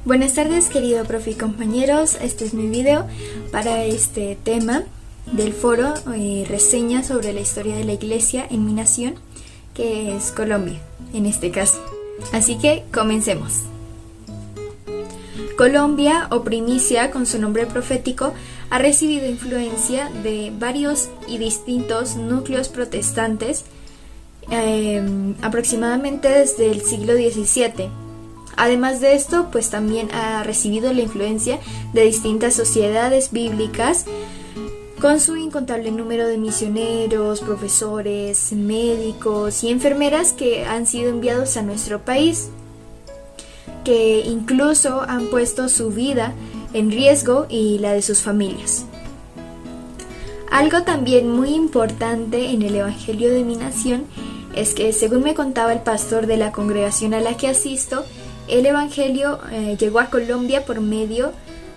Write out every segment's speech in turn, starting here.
Buenas tardes, querido profe y compañeros. Este es mi video para este tema del foro reseña sobre la historia de la iglesia en mi nación, que es Colombia en este caso. Así que comencemos. Colombia, o Primicia con su nombre profético, ha recibido influencia de varios y distintos núcleos protestantes aproximadamente desde el siglo XVII. Además de esto, pues también ha recibido la influencia de distintas sociedades bíblicas con su incontable número de misioneros, profesores, médicos y enfermeras que han sido enviados a nuestro país, que incluso han puesto su vida en riesgo y la de sus familias. Algo también muy importante en el Evangelio de mi nación es que, según me contaba el pastor de la congregación a la que asisto, el Evangelio llegó a Colombia por medio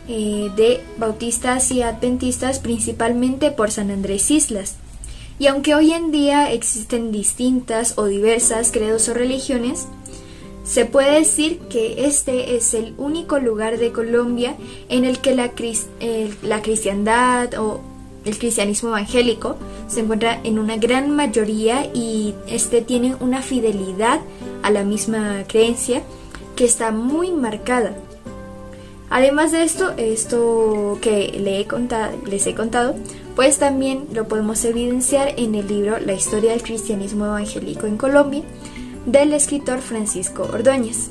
de bautistas y adventistas, principalmente por San Andrés Islas. Y aunque hoy en día existen distintas o diversas credos o religiones, se puede decir que este es el único lugar de Colombia en el que la cristiandad o el cristianismo evangélico se encuentra en una gran mayoría y tiene una fidelidad a la misma creencia que está muy marcada. Además de esto que les he contado, pues también lo podemos evidenciar en el libro La historia del cristianismo evangélico en Colombia, del escritor Francisco Ordóñez.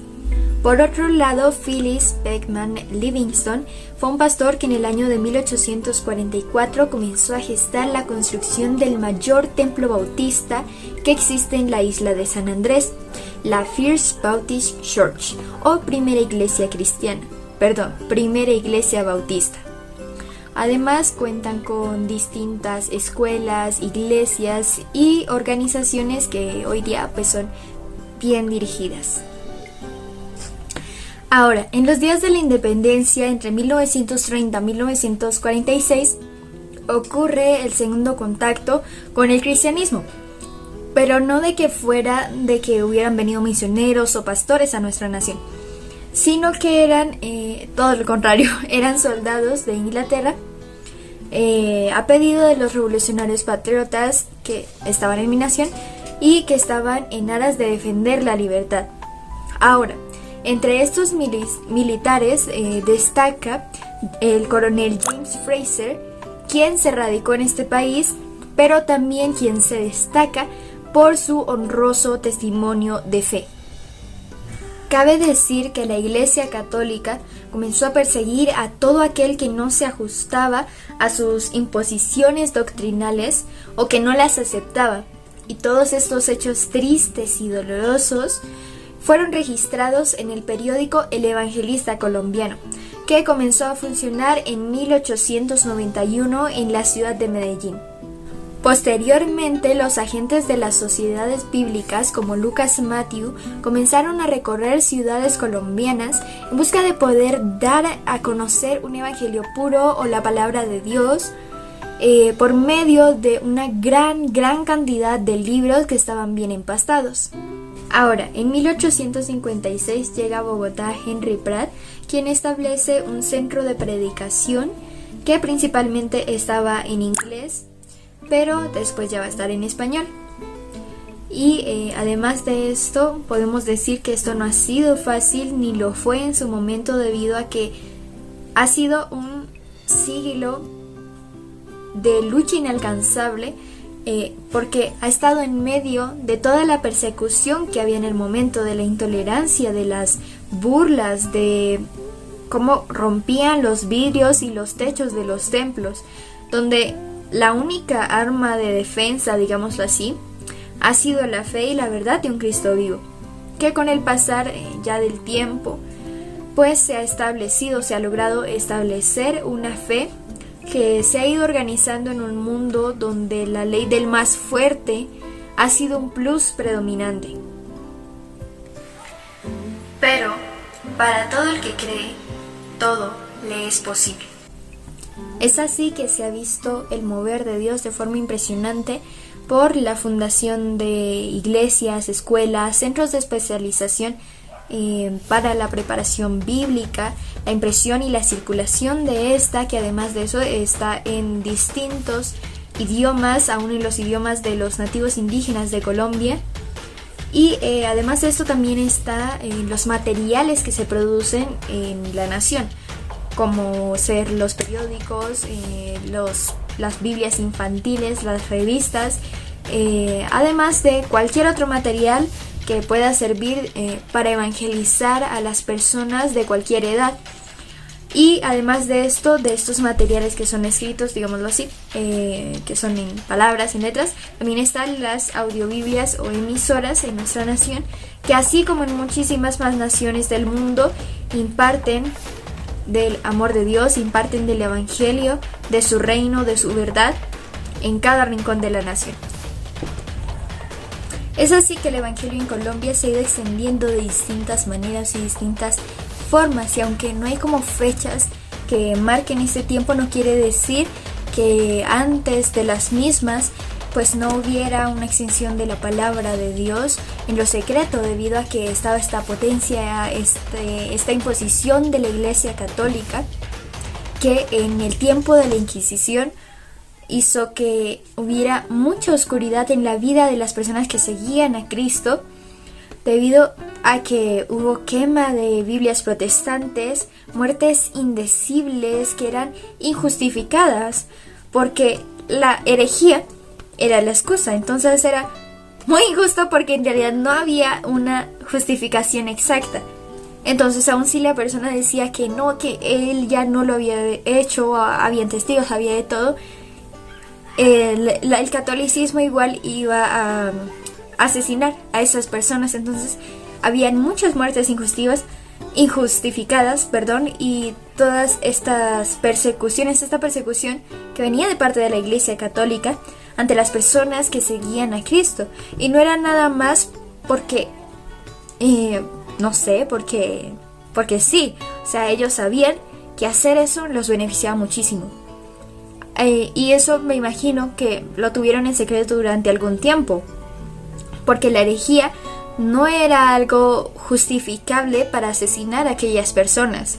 Por otro lado, Phyllis Beckman Livingston fue un pastor que en el año de 1844 comenzó a gestar la construcción del mayor templo bautista que existe en la isla de San Andrés, la First Baptist Church, o Primera Iglesia Bautista. Además, cuentan con distintas escuelas, iglesias y organizaciones que hoy día pues son bien dirigidas. Ahora, en los días de la independencia, entre 1930 y 1946, ocurre el segundo contacto con el cristianismo, pero no de que hubieran venido misioneros o pastores a nuestra nación, sino que eran todo lo contrario, eran soldados de Inglaterra a pedido de los revolucionarios patriotas que estaban en mi nación y que estaban en aras de defender la libertad. Ahora, entre estos militares destaca el coronel James Fraser, quien se radicó en este país, pero también quien se destaca por su honroso testimonio de fe. Cabe decir que la Iglesia Católica comenzó a perseguir a todo aquel que no se ajustaba a sus imposiciones doctrinales o que no las aceptaba, y todos estos hechos tristes y dolorosos fueron registrados en el periódico El Evangelista Colombiano, que comenzó a funcionar en 1891 en la ciudad de Medellín. Posteriormente, los agentes de las sociedades bíblicas como Lucas Matthew comenzaron a recorrer ciudades colombianas en busca de poder dar a conocer un evangelio puro o la palabra de Dios por medio de una gran cantidad de libros que estaban bien empastados. Ahora, en 1856 llega a Bogotá Henry Pratt, quien establece un centro de predicación que principalmente estaba en inglés, pero después ya va a estar en español. Y además de esto, podemos decir que esto no ha sido fácil ni lo fue en su momento, debido a que ha sido un siglo de lucha inalcanzable, porque ha estado en medio de toda la persecución que había en el momento, de la intolerancia, de las burlas, de cómo rompían los vidrios y los techos de los templos, donde la única arma de defensa, digámoslo así, ha sido la fe y la verdad de un Cristo vivo, que con el pasar ya del tiempo, pues se ha logrado establecer una fe que se ha ido organizando en un mundo donde la ley del más fuerte ha sido un plus predominante. Pero para todo el que cree, todo le es posible. Es así que se ha visto el mover de Dios de forma impresionante por la fundación de iglesias, escuelas, centros de especialización para la preparación bíblica, la impresión y la circulación de esta, que además de eso está en distintos idiomas, aún en los idiomas de los nativos indígenas de Colombia. Y además de esto también está en los materiales que se producen en la nación, como ser los periódicos, las Biblias infantiles, las revistas, además de cualquier otro material que pueda servir para evangelizar a las personas de cualquier edad. Y además de esto, de estos materiales que son escritos, digámoslo así, que son en palabras, en letras, también están las audiobiblias o emisoras en nuestra nación, que así como en muchísimas más naciones del mundo, imparten del amor de Dios, imparten del evangelio, de su reino, de su verdad, en cada rincón de la nación. Es así que el evangelio en Colombia se ha ido extendiendo de distintas maneras y distintas formas, y aunque no hay como fechas que marquen ese tiempo, no quiere decir que antes de las mismas pues no hubiera una extensión de la palabra de Dios en lo secreto, debido a que estaba esta potencia, esta imposición de la Iglesia Católica, que en el tiempo de la Inquisición hizo que hubiera mucha oscuridad en la vida de las personas que seguían a Cristo, debido a que hubo quema de Biblias protestantes, muertes indecibles que eran injustificadas, porque la herejía era la excusa. Entonces era muy injusto porque en realidad no había una justificación exacta. Entonces aun si la persona decía que no, que él ya no lo había hecho, habían testigos, había de todo, el catolicismo igual iba a asesinar a esas personas. Entonces habían muchas muertes injustificadas, y todas estas persecuciones, esta persecución que venía de parte de la Iglesia Católica ante las personas que seguían a Cristo, y no era nada más porque no sé, porque sí, o sea, ellos sabían que hacer eso los beneficiaba muchísimo. Y eso me imagino que lo tuvieron en secreto durante algún tiempo, porque la herejía no era algo justificable para asesinar a aquellas personas.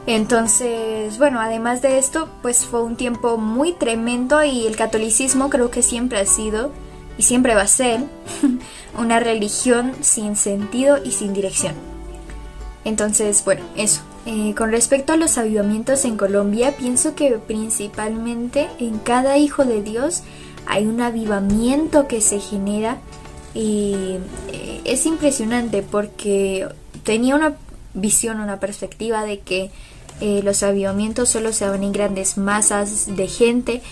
Entonces, bueno, además de esto, pues fue un tiempo muy tremendo, y el catolicismo creo que siempre ha sido y siempre va a ser una religión sin sentido y sin dirección. Entonces, bueno, eso. Con respecto a los avivamientos en Colombia, pienso que principalmente en cada hijo de Dios hay un avivamiento que se genera, y es impresionante porque tenía una visión, una perspectiva de que los avivamientos solo se daban en grandes masas de gente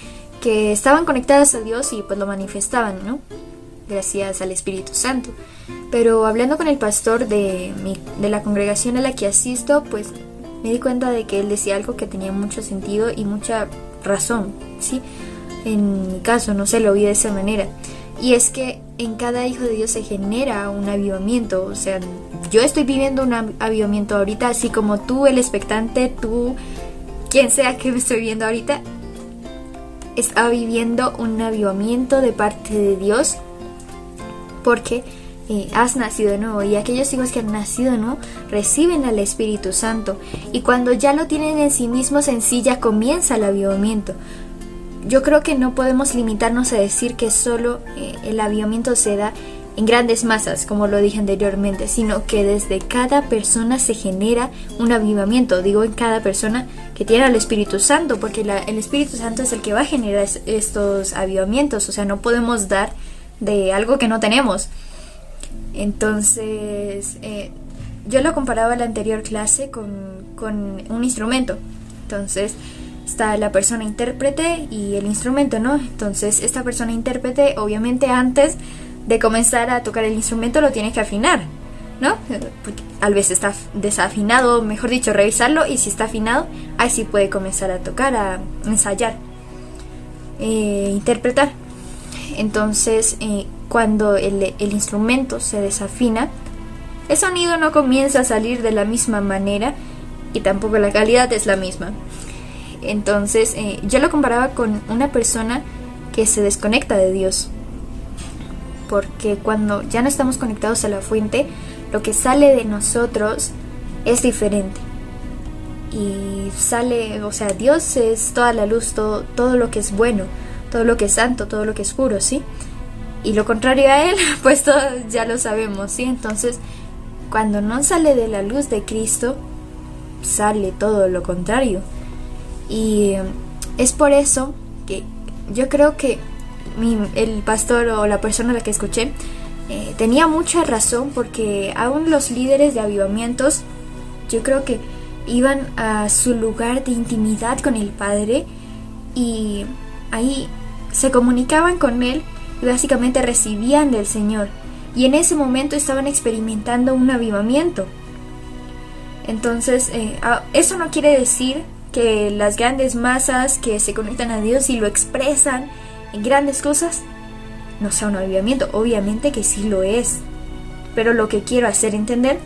que estaban conectadas a Dios y pues lo manifestaban, ¿no? Gracias al Espíritu Santo. Pero hablando con el pastor de la congregación a la que asisto, pues me di cuenta de que él decía algo que tenía mucho sentido y mucha razón, ¿sí? En mi caso, no sé, lo vi de esa manera. Y es que en cada hijo de Dios se genera un avivamiento. O sea, yo estoy viviendo un avivamiento ahorita, así como tú, el expectante, tú, quien sea que me estoy viendo ahorita, está viviendo un avivamiento de parte de Dios, porque has nacido de nuevo, y aquellos hijos que han nacido de nuevo reciben al Espíritu Santo, y cuando ya lo tienen en sí mismos, en sí ya comienza el avivamiento. Yo creo que no podemos limitarnos a decir que solo el avivamiento se da en grandes masas, como lo dije anteriormente, sino que desde cada persona se genera un avivamiento. Digo en cada persona que tiene al Espíritu Santo, porque el Espíritu Santo es el que va a generar estos avivamientos. O sea, no podemos dar de algo que no tenemos. Entonces, yo lo comparaba en la anterior clase con un instrumento. Entonces, está la persona intérprete y el instrumento, ¿no? Entonces, esta persona intérprete, obviamente antes de comenzar a tocar el instrumento lo tiene que afinar, ¿no? Porque a veces está desafinado, mejor dicho, revisarlo, y si está afinado, ahí sí puede comenzar a tocar, a ensayar, interpretar. Entonces, cuando el instrumento se desafina, el sonido no comienza a salir de la misma manera, y tampoco la calidad es la misma. Entonces, yo lo comparaba con una persona que se desconecta de Dios, porque cuando ya no estamos conectados a la fuente, lo que sale de nosotros es diferente. Y sale, o sea, Dios es toda la luz, todo lo que es bueno, todo lo que es santo, todo lo que es puro, ¿sí? Y lo contrario a Él, pues todos ya lo sabemos, ¿sí? Entonces, cuando no sale de la luz de Cristo, sale todo lo contrario. Y es por eso que yo creo que el pastor o la persona a la que escuché tenía mucha razón, porque aún los líderes de avivamientos, yo creo que iban a su lugar de intimidad con el Padre y ahí se comunicaban con Él y básicamente recibían del Señor, y en ese momento estaban experimentando un avivamiento. Entonces eso no quiere decir que las grandes masas que se conectan a Dios y lo expresan en grandes cosas no sea un avivamiento. Obviamente que sí lo es, pero lo que quiero hacer entender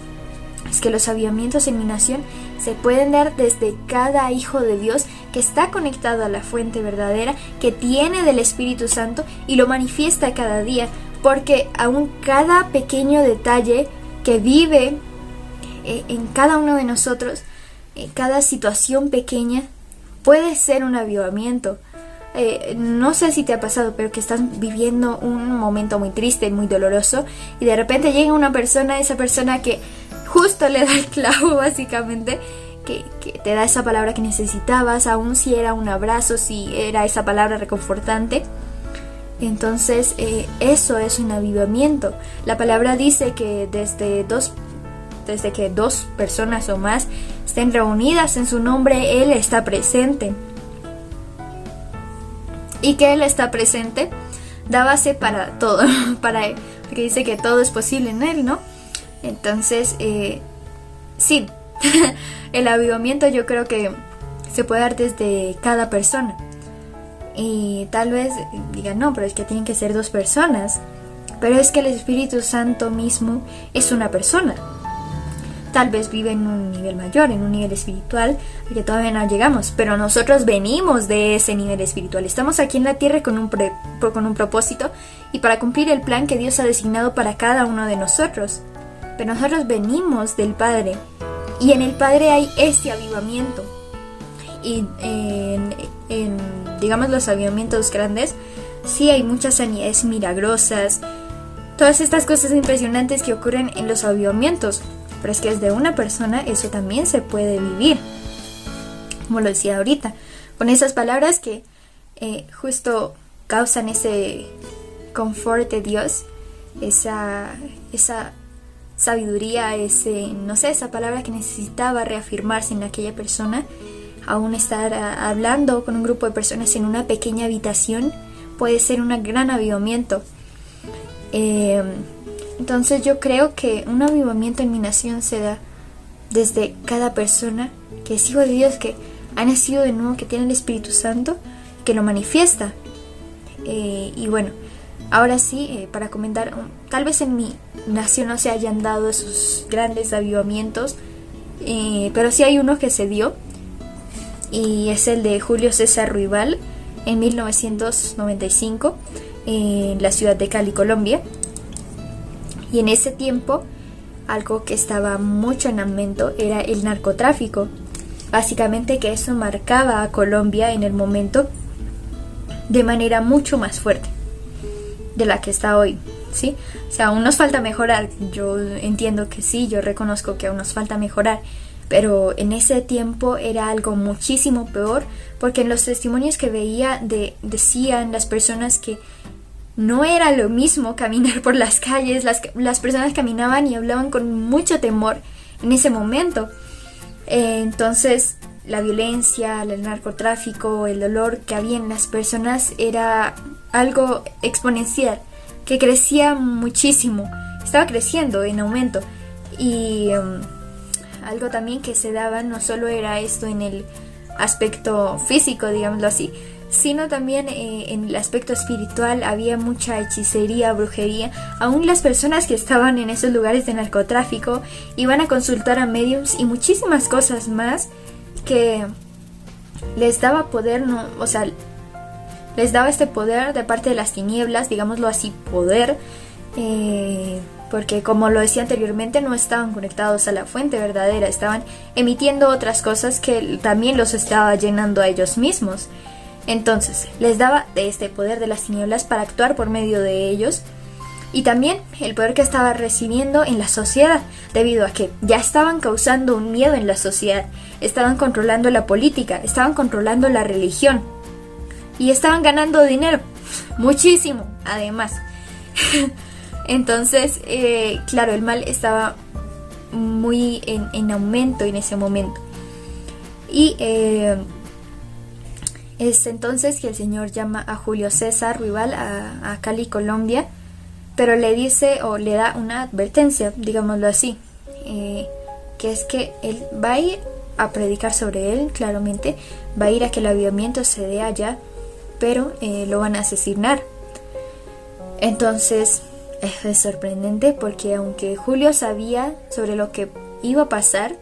es que los avivamientos en mi nación se pueden dar desde cada hijo de Dios que está conectado a la fuente verdadera, que tiene del Espíritu Santo y lo manifiesta cada día, porque aún cada pequeño detalle que vive en cada uno de nosotros, cada situación pequeña, puede ser un avivamiento. No sé si te ha pasado, pero que estás viviendo un momento muy triste, muy doloroso, y de repente llega una persona, esa persona que justo le da el clavo básicamente, que te da esa palabra que necesitabas, aun si era un abrazo, si era esa palabra reconfortante. Entonces eso es un avivamiento. La palabra dice que desde que dos personas o más estén reunidas en su nombre, Él está presente. Y que Él está presente da base para todo, porque dice que todo es posible en Él, ¿no? Entonces, sí, el avivamiento yo creo que se puede dar desde cada persona. Y tal vez digan, no, pero es que tienen que ser dos personas. Pero es que el Espíritu Santo mismo es una persona. Tal vez vive en un nivel mayor, en un nivel espiritual, al que todavía no llegamos, pero nosotros venimos de ese nivel espiritual. Estamos aquí en la tierra con un propósito y para cumplir el plan que Dios ha designado para cada uno de nosotros. Pero nosotros venimos del Padre, y en el Padre hay este avivamiento. Y en digamos, los avivamientos grandes, sí hay muchas sanidades milagrosas, todas estas cosas impresionantes que ocurren en los avivamientos. Pero es que desde una persona eso también se puede vivir, como lo decía ahorita, con esas palabras que justo causan ese confort de Dios, esa sabiduría, no sé, esa palabra que necesitaba reafirmarse en aquella persona. Aún estar hablando con un grupo de personas en una pequeña habitación puede ser un gran avivamiento. Entonces yo creo que un avivamiento en mi nación se da desde cada persona que es hijo de Dios, que ha nacido de nuevo, que tiene el Espíritu Santo, que lo manifiesta. Y bueno, ahora sí, para comentar, tal vez en mi nación no se hayan dado esos grandes avivamientos, pero sí hay uno que se dio, y es el de Julio César Ruibal en 1995 en la ciudad de Cali, Colombia. Y en ese tiempo, algo que estaba mucho en aumento era el narcotráfico. Básicamente que eso marcaba a Colombia en el momento de manera mucho más fuerte de la que está hoy, ¿sí? O sea, aún nos falta mejorar. Yo entiendo que sí, yo reconozco que aún nos falta mejorar. Pero en ese tiempo era algo muchísimo peor, porque en los testimonios que veía decían las personas que no era lo mismo caminar por las calles. Las personas caminaban y hablaban con mucho temor en ese momento. Entonces la violencia, el narcotráfico, el dolor que había en las personas era algo exponencial, que crecía muchísimo, estaba creciendo en aumento. Y algo también que se daba no solo era esto en el aspecto físico, digámoslo así, sino también en el aspecto espiritual. Había mucha hechicería, brujería. Aún las personas que estaban en esos lugares de narcotráfico iban a consultar a mediums y muchísimas cosas más que les daba poder, ¿no? O sea, les daba este poder de parte de las tinieblas, digámoslo así, poder porque como lo decía anteriormente, no estaban conectados a la fuente verdadera, estaban emitiendo otras cosas que también los estaba llenando a ellos mismos. Entonces les daba de este poder de las tinieblas para actuar por medio de ellos, y también el poder que estaba recibiendo en la sociedad, debido a que ya estaban causando un miedo en la sociedad, estaban controlando la política, estaban controlando la religión y estaban ganando dinero, muchísimo además. Entonces, claro, el mal estaba muy en aumento en ese momento. Y es entonces que el Señor llama a Julio César Ruibal a Cali, Colombia, pero le dice o le da una advertencia, digámoslo así, que es que él va a ir a predicar sobre él, claramente, va a ir a que el avivamiento se dé allá, pero lo van a asesinar. Entonces es sorprendente porque aunque Julio sabía sobre lo que iba a pasar,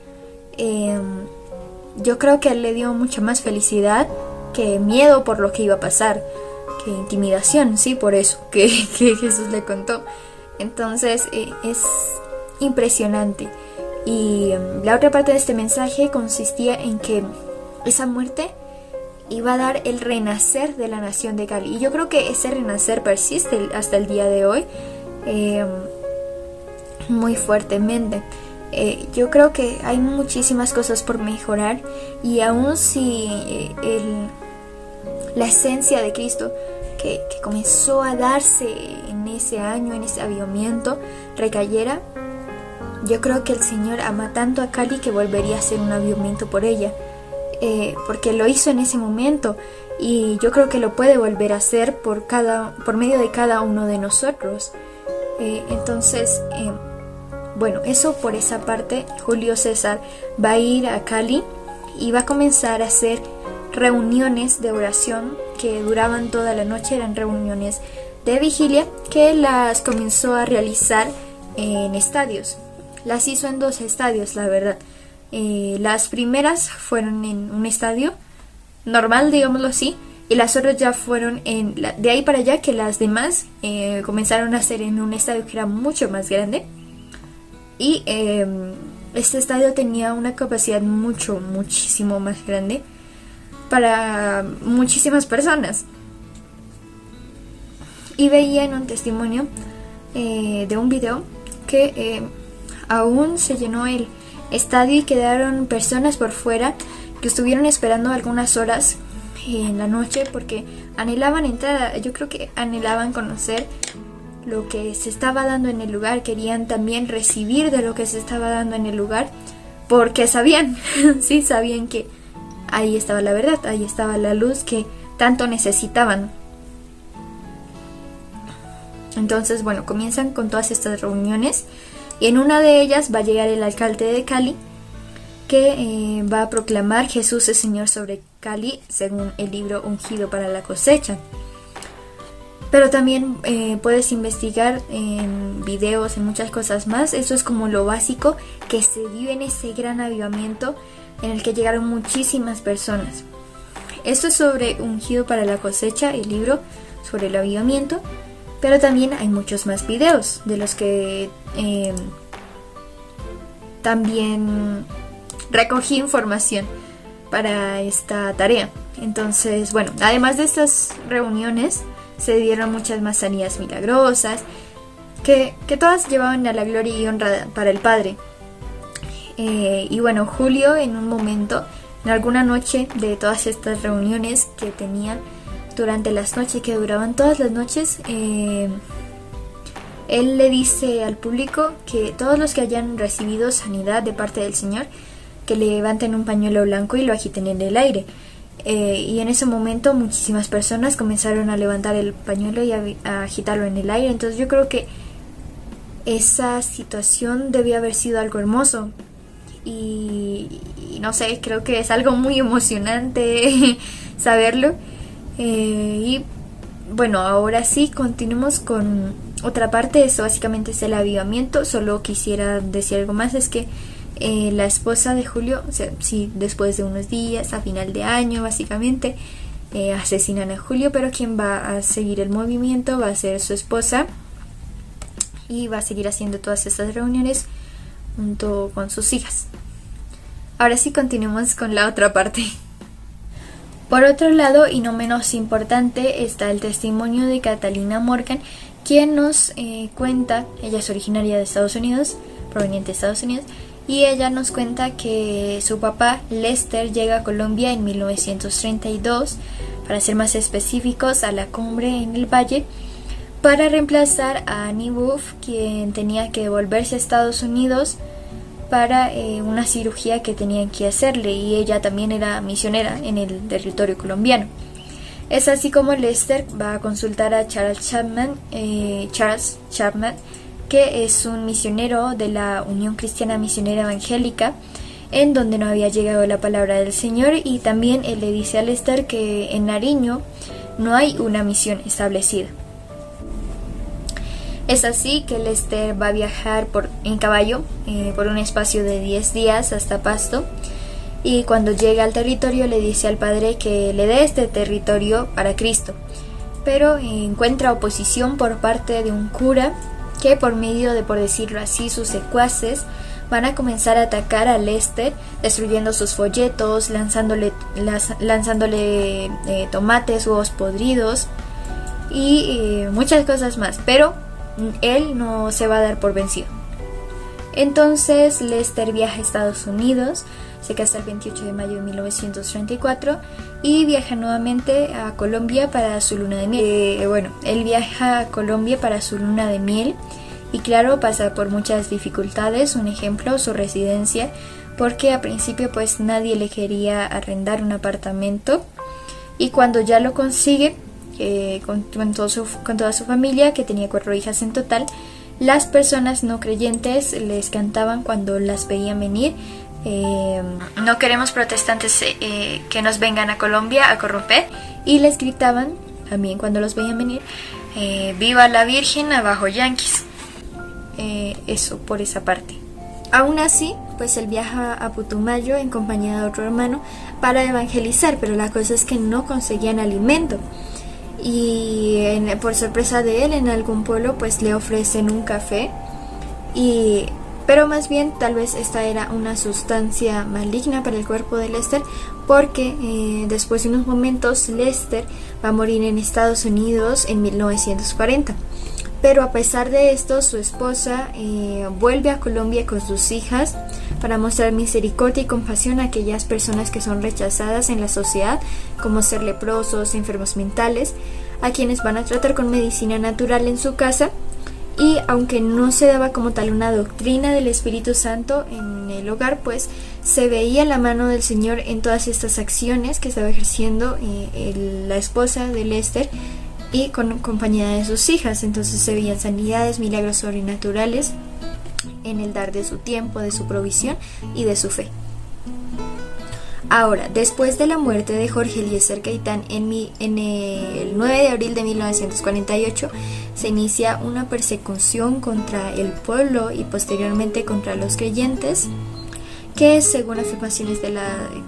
yo creo que a él le dio mucha más felicidad que miedo por lo que iba a pasar, que intimidación, sí, por eso que Jesús le contó. Entonces es impresionante. Y la otra parte de este mensaje consistía en que esa muerte iba a dar el renacer de la nación de Cali. Y yo creo que ese renacer persiste hasta el día de hoy, muy fuertemente. Yo creo que hay muchísimas cosas por mejorar, y aun si la esencia de Cristo que comenzó a darse en ese año, en ese avivamiento, recayera, yo creo que el Señor ama tanto a Cali que volvería a hacer un avivamiento por ella, porque lo hizo en ese momento, y yo creo que lo puede volver a hacer por medio de cada uno de nosotros. Entonces, bueno, eso por esa parte. Julio César va a ir a Cali y va a comenzar a hacer reuniones de oración que duraban toda la noche. Eran reuniones de vigilia que las comenzó a realizar en estadios. Las hizo en 2 estadios, la verdad. Las primeras fueron en un estadio normal, digámoslo así, y las otras ya fueron de ahí para allá, que las demás comenzaron a hacer en un estadio que era mucho más grande. Y este estadio tenía una capacidad muchísimo más grande para muchísimas personas. Y veía en un testimonio de un video que aún se llenó el estadio y quedaron personas por fuera que estuvieron esperando algunas horas en la noche porque anhelaban entrar. Yo creo que anhelaban conocer lo que se estaba dando en el lugar, querían también recibir de lo que se estaba dando en el lugar, porque sabían, sí, sabían que ahí estaba la verdad, ahí estaba la luz que tanto necesitaban. Entonces, bueno, comienzan con todas estas reuniones, y en una de ellas va a llegar el alcalde de Cali, que va a proclamar Jesús es Señor sobre Cali, según el libro Ungido para la cosecha. Pero también puedes investigar en videos, en muchas cosas más. Eso es como lo básico que se dio en ese gran avivamiento en el que llegaron muchísimas personas. Esto es sobre Ungido para la cosecha, el libro sobre el avivamiento. Pero también hay muchos más videos de los que también recogí información para esta tarea. Entonces, bueno, además de estas reuniones, se dieron muchas más sanidades milagrosas, que todas llevaban a la gloria y honra para el Padre. Y bueno, Julio en un momento, en alguna noche de todas estas reuniones que tenían durante las noches, que duraban todas las noches, él le dice al público que todos los que hayan recibido sanidad de parte del Señor, que levanten un pañuelo blanco y lo agiten en el aire. Y en ese momento muchísimas personas comenzaron a levantar el pañuelo y a agitarlo en el aire. Entonces yo creo que esa situación debía haber sido algo hermoso, y no sé, creo que es algo muy emocionante saberlo. Y bueno, ahora sí, continuemos con otra parte. Eso básicamente es el avivamiento. Solo quisiera decir algo más, es que la esposa de Julio, o sea, sí, después de unos días, a final de año básicamente, asesinan a Julio, pero quien va a seguir el movimiento va a ser su esposa, y va a seguir haciendo todas estas reuniones junto con sus hijas. Ahora sí, continuemos con la otra parte. Por otro lado, y no menos importante, está el testimonio de Catalina Morgan, quien nos cuenta, ella es originaria de Estados Unidos, proveniente de Estados Unidos, y ella nos cuenta que su papá Lester llega a Colombia en 1932, para ser más específicos, a la Cumbre en el Valle, para reemplazar a Annie Wolf, quien tenía que volverse a Estados Unidos para una cirugía que tenían que hacerle, y ella también era misionera en el territorio colombiano. Es así como Lester va a consultar a Charles Chapman, que es un misionero de la Unión Cristiana Misionera Evangélica, en donde no había llegado la palabra del Señor, y también él le dice a Lester que en Nariño no hay una misión establecida. Es así que Lester va a viajar en caballo por un espacio de 10 días hasta Pasto, y cuando llega al territorio le dice al padre que le dé este territorio para Cristo, pero encuentra oposición por parte de un cura que, por medio de, por decirlo así, sus secuaces, van a comenzar a atacar a Lester, destruyendo sus folletos, lanzándole tomates, huevos podridos y muchas cosas más, pero él no se va a dar por vencido. Entonces Lester viaja a Estados Unidos, se casa el 28 de mayo de 1934 y viaja nuevamente a Colombia para su luna de miel. Él viaja a Colombia para su luna de miel y claro, pasa por muchas dificultades. Un ejemplo, su residencia, porque a principio pues nadie le quería arrendar un apartamento, y cuando ya lo consigue, con toda su familia, que tenía 4 hijas en total, las personas no creyentes les cantaban cuando las veían venir: no queremos protestantes que nos vengan a Colombia a corromper, y les gritaban también cuando los veían venir: viva la Virgen, abajo yanquis. Eso por esa parte. Aún así, pues él viaja a Putumayo en compañía de otro hermano para evangelizar, pero la cosa es que no conseguían alimento. Y por sorpresa de él, en algún pueblo pues le ofrecen un café, pero más bien tal vez esta era una sustancia maligna para el cuerpo de Lester, porque después de unos momentos Lester va a morir en Estados Unidos en 1940. Pero a pesar de esto, su esposa vuelve a Colombia con sus hijas para mostrar misericordia y compasión a aquellas personas que son rechazadas en la sociedad, como ser leprosos, enfermos mentales, a quienes van a tratar con medicina natural en su casa. Y aunque no se daba como tal una doctrina del Espíritu Santo en el hogar, pues se veía la mano del Señor en todas estas acciones que estaba ejerciendo la esposa de Lester, y con compañía de sus hijas. Entonces se veían sanidades, milagros sobrenaturales en el dar de su tiempo, de su provisión y de su fe. Ahora, después de la muerte de Jorge Eliezer Gaitán en el 9 de abril de 1948, se inicia una persecución contra el pueblo y posteriormente contra los creyentes, que según afirmaciones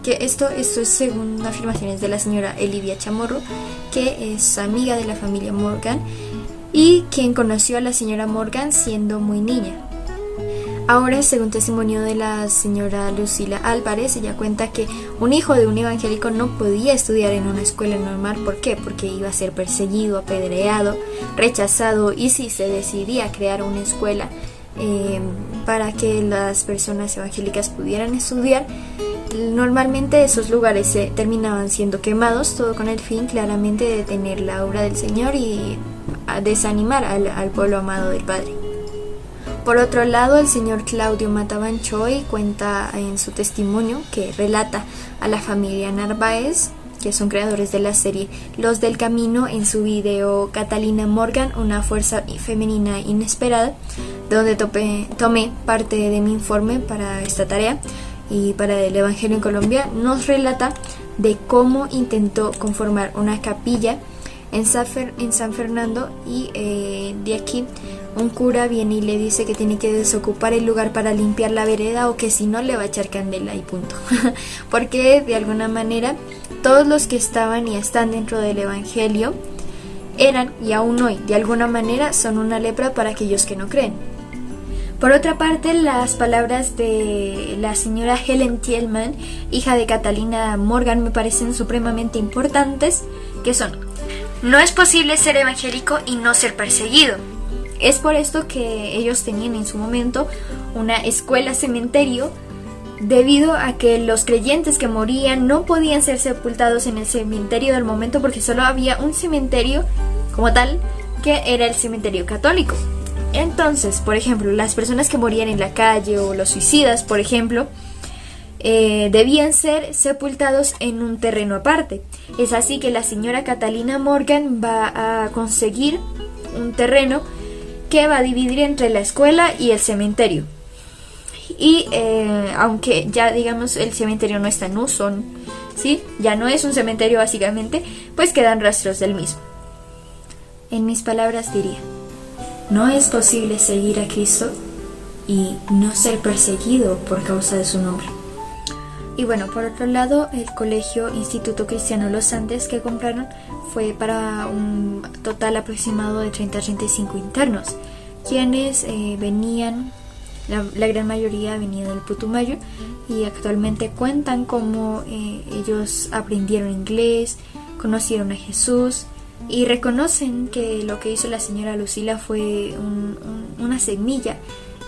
esto es según afirmaciones de la señora Elivia Chamorro, que es amiga de la familia Morgan y quien conoció a la señora Morgan siendo muy niña. Ahora, según testimonio de la señora Lucila Álvarez, ella cuenta que un hijo de un evangélico no podía estudiar en una escuela normal. ¿Por qué? Porque iba a ser perseguido, apedreado, rechazado, y si se decidía a crear una escuela para que las personas evangélicas pudieran estudiar, normalmente esos lugares terminaban siendo quemados, todo con el fin claramente de detener la obra del Señor y a desanimar al pueblo amado del Padre. Por otro lado, el señor Claudio Matabanchoy cuenta en su testimonio, que relata a la familia Narváez, que son creadores de la serie Los del Camino, en su video Catalina Morgan, una fuerza femenina inesperada, donde tomé parte de mi informe para esta tarea y para el Evangelio en Colombia. Nos relata de cómo intentó conformar una capilla en San Fernando, y de aquí un cura viene y le dice que tiene que desocupar el lugar para limpiar la vereda, o que si no le va a echar candela y punto. Porque de alguna manera todos los que estaban y están dentro del Evangelio eran y aún hoy de alguna manera son una lepra para aquellos que no creen. Por otra parte, las palabras de la señora Helen Thielman, hija de Catalina Morgan, me parecen supremamente importantes, que son: no es posible ser evangélico y no ser perseguido. Es por esto que ellos tenían en su momento una escuela cementerio, debido a que los creyentes que morían no podían ser sepultados en el cementerio del momento, porque solo había un cementerio como tal, que era el cementerio católico. Entonces, por ejemplo, las personas que morían en la calle o los suicidas, por ejemplo, debían ser sepultados en un terreno aparte. Es así que la señora Catalina Morgan va a conseguir un terreno que va a dividir entre la escuela y el cementerio. Y aunque ya digamos el cementerio no está en uso, ¿sí? Ya no es un cementerio básicamente, pues quedan rastros del mismo. En mis palabras diría: no es posible seguir a Cristo y no ser perseguido por causa de su nombre. Y bueno, por otro lado, el colegio Instituto Cristiano Los Andes que compraron fue para un total aproximado de 30-35 internos, quienes venían, la gran mayoría venían del Putumayo, y actualmente cuentan cómo ellos aprendieron inglés, conocieron a Jesús, y reconocen que lo que hizo la señora Lucila fue una semilla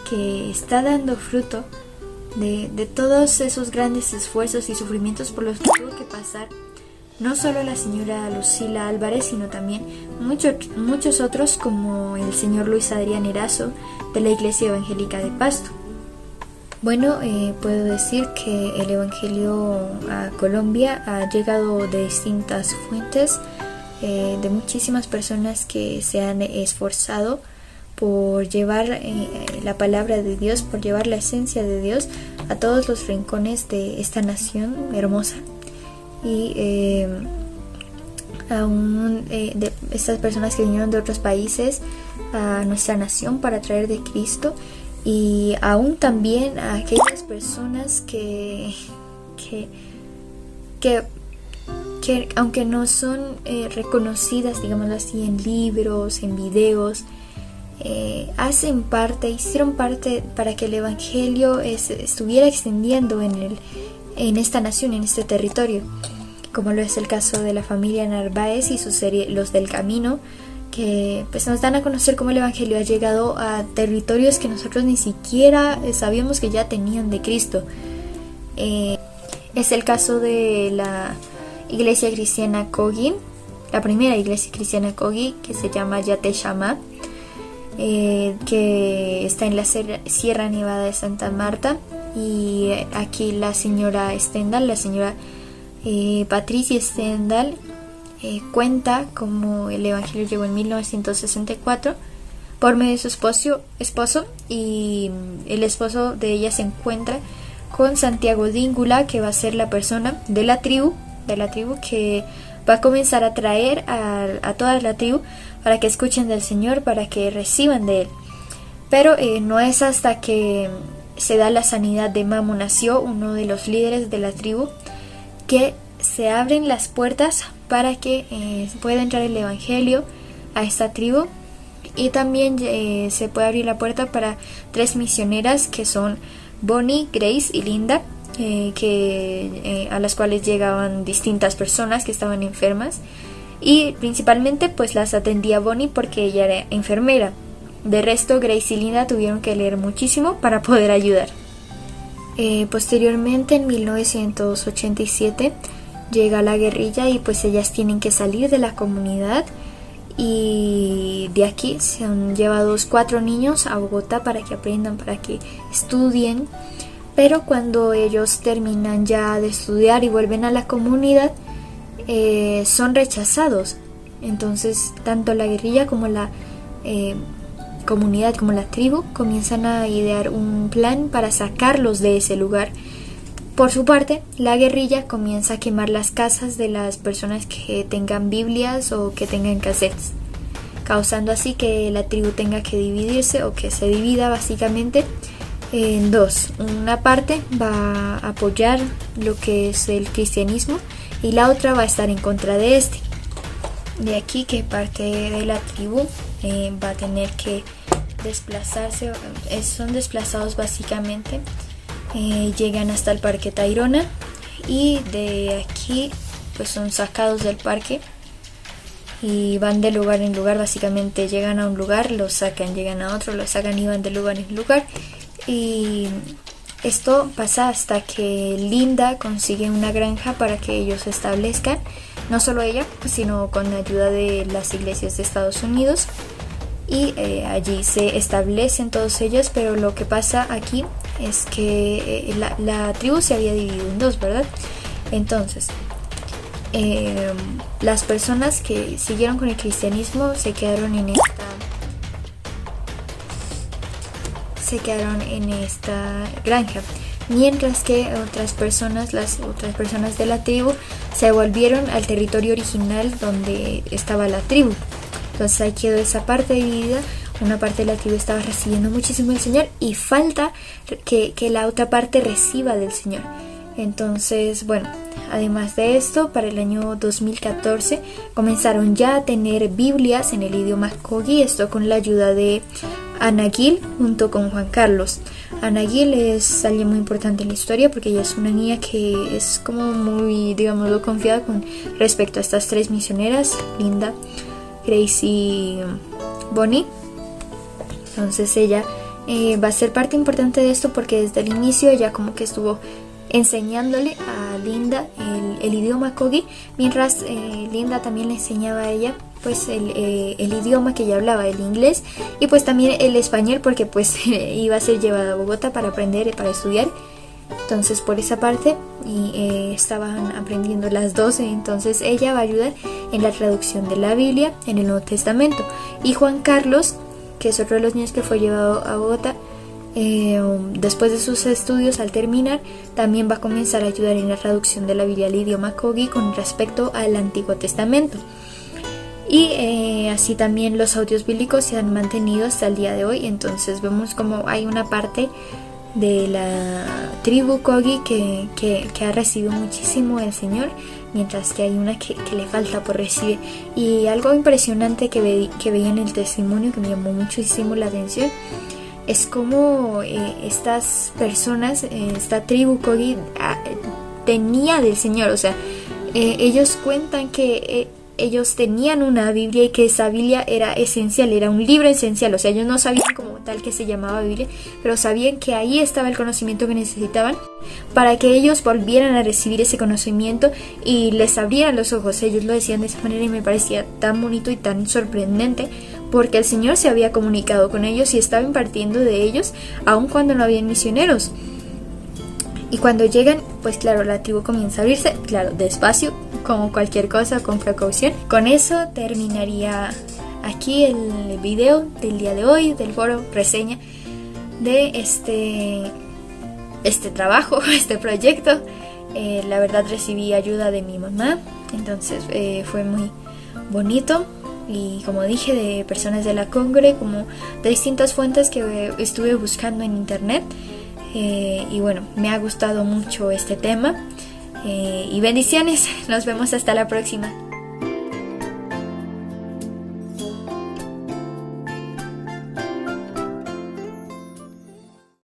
que está dando fruto de todos esos grandes esfuerzos y sufrimientos por los que tuvo que pasar no solo la señora Lucila Álvarez, sino también muchos otros, como el señor Luis Adrián Erazo de la Iglesia Evangélica de Pasto. Bueno, puedo decir que el Evangelio a Colombia ha llegado de distintas fuentes, de muchísimas personas que se han esforzado por llevar la palabra de Dios, por llevar la esencia de Dios a todos los rincones de esta nación hermosa. Y aún de estas personas que vinieron de otros países a nuestra nación para traer de Cristo, y aún también a aquellas personas que aunque no son reconocidas, digámoslo así, en libros, en videos, hicieron parte para que el Evangelio estuviera extendiendo en esta nación, en este territorio, como lo es el caso de la familia Narváez y su serie Los del Camino, que pues nos dan a conocer cómo el Evangelio ha llegado a territorios que nosotros ni siquiera sabíamos que ya tenían de Cristo. Es el caso de la iglesia cristiana Kogi, la primera iglesia cristiana Kogi, que se llama Yateshama, que está en la Sierra Nevada de Santa Marta. Y aquí la señora Stendhal, la señora Patricia Stendhal, cuenta cómo el Evangelio llegó en 1964 por medio de su esposo, y el esposo de ella se encuentra con Santiago Díngula, que va a ser la persona de la tribu que va a comenzar a traer a toda la tribu para que escuchen del Señor, para que reciban de Él. Pero no es hasta que se da la sanidad de Mamo Nació, uno de los líderes de la tribu, que se abren las puertas para que pueda entrar el Evangelio a esta tribu. Y también se puede abrir la puerta para 3 misioneras, que son Bonnie, Grace y Linda, a las cuales llegaban distintas personas que estaban enfermas, y principalmente pues las atendía Bonnie porque ella era enfermera. De resto, Grace y Linda tuvieron que leer muchísimo para poder ayudar. Posteriormente, en 1987, llega la guerrilla y pues ellas tienen que salir de la comunidad, y de aquí se han llevado 4 niños a Bogotá para que aprendan, para que estudien. Pero cuando ellos terminan ya de estudiar y vuelven a la comunidad, son rechazados. Entonces tanto la guerrilla como la comunidad, como la tribu, comienzan a idear un plan para sacarlos de ese lugar. Por su parte, la guerrilla comienza a quemar las casas de las personas que tengan Biblias o que tengan cassettes, causando así que la tribu tenga que dividirse, o que se divida básicamente en 2. Una parte va a apoyar lo que es el cristianismo y la otra va a estar en contra de este. de aquí que parte de la tribu va a tener que desplazarse, son desplazados básicamente, llegan hasta el parque Tayrona y de aquí pues son sacados del parque y van de lugar en lugar, básicamente llegan a un lugar, los sacan, llegan a otro, los sacan y van de lugar en lugar. Y esto pasa hasta que Linda consigue una granja para que ellos se establezcan, no solo ella, sino con la ayuda de las iglesias de Estados Unidos, y allí se establecen todos ellos. Pero lo que pasa aquí es que la tribu se había dividido en dos, ¿verdad? Entonces las personas que siguieron con el cristianismo se quedaron en esta granja, mientras que las otras personas de la tribu se volvieron al territorio original donde estaba la tribu. Entonces ahí quedó esa parte dividida. Una parte de la tribu estaba recibiendo muchísimo del Señor y falta que la otra parte reciba del Señor. Entonces, bueno, además de esto, para el año 2014 comenzaron ya a tener Biblias en el idioma Kogi, esto con la ayuda de Ana Gil junto con Juan Carlos. Ana Gil es alguien muy importante en la historia porque ella es una niña que es como muy, digámoslo, confiada con respecto a estas tres misioneras, Linda, Grace y Bonnie. Entonces ella va a ser parte importante de esto porque desde el inicio ella como que estuvo enseñándole a Linda el idioma Kogi, mientras Linda también le enseñaba a ella pues el idioma que ella hablaba, el inglés, y pues también el español porque pues iba a ser llevada a Bogotá para aprender, para estudiar. Entonces por esa parte estaban aprendiendo las dos. Entonces ella va a ayudar en la traducción de la Biblia en el Nuevo Testamento, y Juan Carlos, que es otro de los niños que fue llevado a Bogotá, después de sus estudios, al terminar, también va a comenzar a ayudar en la traducción de la Biblia al idioma Kogi con respecto al Antiguo Testamento. Y así también los audios bíblicos se han mantenido hasta el día de hoy. Entonces vemos como hay una parte de la tribu Kogi que ha recibido muchísimo del Señor, mientras que hay una que le falta por recibir. Y algo impresionante que veía en el testimonio que me llamó muchísimo la atención es como estas personas, esta tribu Kogi tenía del Señor. O sea, ellos cuentan que ellos tenían una Biblia y que esa Biblia era esencial, era un libro esencial. O sea, ellos no sabían como tal que se llamaba Biblia, pero sabían que ahí estaba el conocimiento que necesitaban para que ellos volvieran a recibir ese conocimiento y les abrieran los ojos. Ellos lo decían de esa manera y me parecía tan bonito y tan sorprendente, porque el Señor se había comunicado con ellos y estaba impartiendo de ellos aun cuando no habían misioneros. Y cuando llegan, pues claro, la tribu comienza a abrirse, claro, despacio, como cualquier cosa, con precaución. Con eso terminaría aquí el video del día de hoy, del foro reseña de este trabajo, este proyecto. La verdad recibí ayuda de mi mamá, entonces fue muy bonito. Y como dije, de personas de la congre, como de distintas fuentes que estuve buscando en internet. Y bueno, me ha gustado mucho este tema. Y bendiciones, nos vemos hasta la próxima.